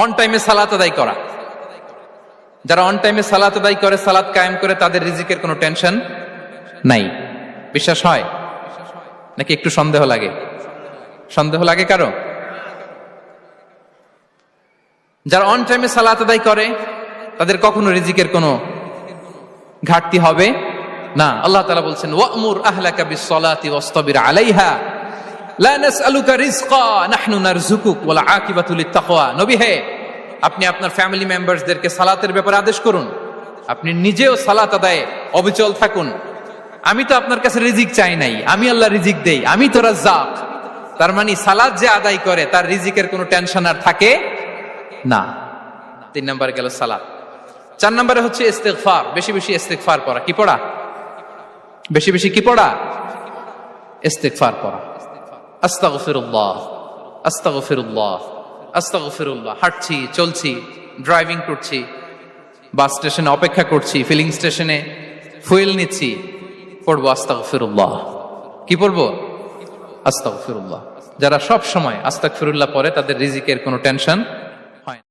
On টাইমে সালাত আদায় করা। যারা অন টাইমে সালাত আদায় করে, সালাত কায়েম করে, তাদের রিজিকের কোনো টেনশন নাই। বিশ্বাস হয় নাকি একটু সন্দেহ লাগে? সন্দেহ লাগে কারো? যারা অন টাইমে সালাত আদায় করে তাদের কখনো রিজিকের কোনো ঘাটতি হবে না। আল্লাহ তাআলা বলছেন, ওয়া'মুর আহলাকা বিস-সালাতি ওয়াসতাবির আলাইহা লা নাসআলুকা রিজকা নাহনু নারযুকুক ওয়াল আকিবাতু লিত-তাকওয়া। নবী হে, আপনি আপনার ফ্যামিলি মেম্বারসদেরকে সালাতের ব্যাপারে আদেশ করুন, আপনি নিজেও সালাত আদায়ে অবিচল থাকুন। আমি তো আপনার কাছে রিজিক চাই নাই, আমি আল্লাহ রিজিক দেই, আমি তো রাজ্জাক। তার মানে সালাত যে আদায় করে তার রিজিকের কোনো টেনশন আর থাকে না। 3 নম্বরে গেল সালাত। 4 নম্বরে হচ্ছে ইস্তিগফার, বেশি বেশি ইস্তিগফার পড়া। কি পড়া? বেশি বেশি কি পড়া? ইস্তিগফার পড়া। আস্তাগফিরুল্লাহ, আস্তাগফিরুল্লাহ, আস্তাগফিরুল্লাহ। হাঁটছি, চলছি, ড্রাইভিং করছি, বাস স্টেশনে অপেক্ষা করছি, ফিলিং স্টেশনে ফুয়েল নিচ্ছি, পড়বো আস্তাগফিরুল্লাহ। কি পড়বো? আস্তাগফিরুল্লাহ। যারা সব সময় আস্তাগফিরুল্লাহ পড়ে তাদের রিজিকের কোনো টেনশন